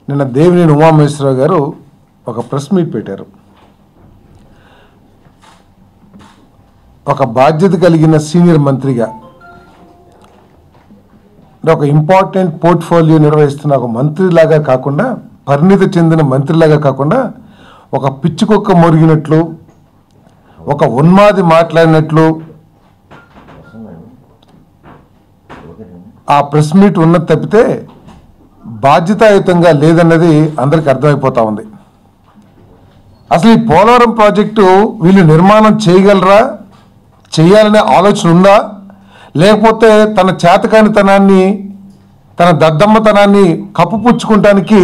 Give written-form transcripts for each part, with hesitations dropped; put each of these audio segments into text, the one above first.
నిన్న దేవినేని ఉమామహేశ్వరరావు గారు ఒక ప్రెస్ మీట్ పెట్టారు. ఒక బాధ్యత కలిగిన సీనియర్ మంత్రిగా, ఒక ఇంపార్టెంట్ పోర్ట్ఫోలియో నిర్వహిస్తున్న ఒక మంత్రిలాగా కాకుండా, పరిణితి చెందిన మంత్రిలాగా కాకుండా, ఒక పిచ్చుకొక్క మొరిగినట్లు, ఒక ఉన్మాది మాట్లాడినట్లు ఆ ప్రెస్ మీట్ ఉన్నది తప్పితే బాధ్యతాయుతంగా లేదన్నది అందరికీ అర్థమైపోతా ఉంది. అసలు ఈ పోలవరం ప్రాజెక్టు వీళ్ళు నిర్మాణం చేయగలరా, చేయాలనే ఆలోచన ఉందా, లేకపోతే తన చేతకానితనాన్ని, తన దద్దమ్మతనాన్ని కప్పుపుచ్చుకుంటానికి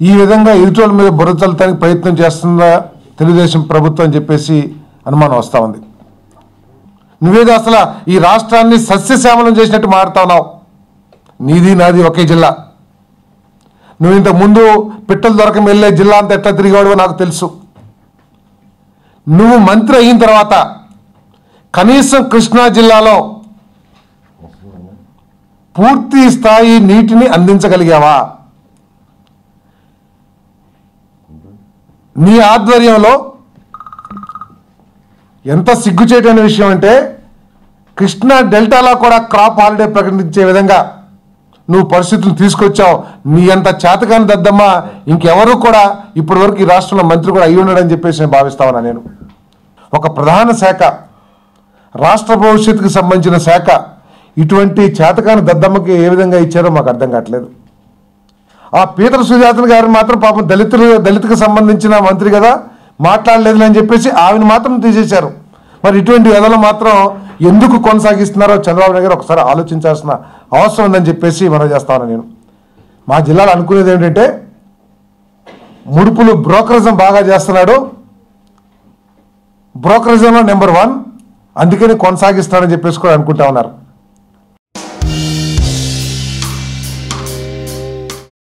ఈ విధంగా ఎదుటోళ్ళ మీద బుర్ర చల్లటానికి ప్రయత్నం చేస్తుందా తెలుగుదేశం ప్రభుత్వం అని చెప్పేసి అనుమానం వస్తూ ఉంది. నువ్వేదో అసలు ఈ రాష్ట్రాన్ని సస్యశ్యామలం చేసినట్టు మాట్లాడుతున్నావు. నీది నాది ఒకే జిల్లా. నువ్వు ఇంతకుముందు పిట్టలు దొరకం వెళ్ళే జిల్లా అంతా ఎట్లా తిరిగాడో నాకు తెలుసు. నువ్వు మంత్రి అయిన తర్వాత కనీసం కృష్ణా జిల్లాలో పూర్తి స్థాయి నీటిని అందించగలిగావా? నీ ఆధ్వర్యంలో ఎంత సిగ్గుచేటైన విషయం అంటే, కృష్ణా డెల్టాలో కూడా క్రాప్ హాలిడే ప్రకటించే విధంగా నువ్వు పరిస్థితులు తీసుకొచ్చావు. నీ అంత చేతకాని దద్దమ్మ ఇంకెవరూ కూడా ఇప్పటి వరకు ఈ రాష్ట్రంలో మంత్రి కూడా అయ్యి ఉన్నాడని చెప్పేసి నేను భావిస్తా ఉన్నా. నేను ఒక ప్రధాన శాఖ, రాష్ట్ర భవిష్యత్తుకు సంబంధించిన శాఖ ఇటువంటి చేతకాని దద్దమ్మకి ఏ విధంగా ఇచ్చారో మాకు అర్థం కావట్లేదు. ఆ పీతల సుజాత గారు మాత్రం పాపం దళితుకు సంబంధించిన మంత్రి కదా, మాట్లాడలేదు అని చెప్పేసి ఆమెను మాత్రం తీసేశారు. మరి ఇటువంటి ఎదలు మాత్రం ఎందుకు కొనసాగిస్తున్నారో చంద్రబాబు నాయుడు గారు ఒకసారి ఆలోచించాల్సిన అవసరం ఉందని చెప్పేసి మనం చేస్తాను. నేను మా జిల్లాలో అనుకునేది ఏంటంటే, ముడుపులు బ్రోకరిజం బాగా చేస్తున్నాడు, బ్రోకరిజంలో నెంబర్ 1, అందుకని కొనసాగిస్తాడని చెప్పేసి కూడా అనుకుంటా ఉన్నారు.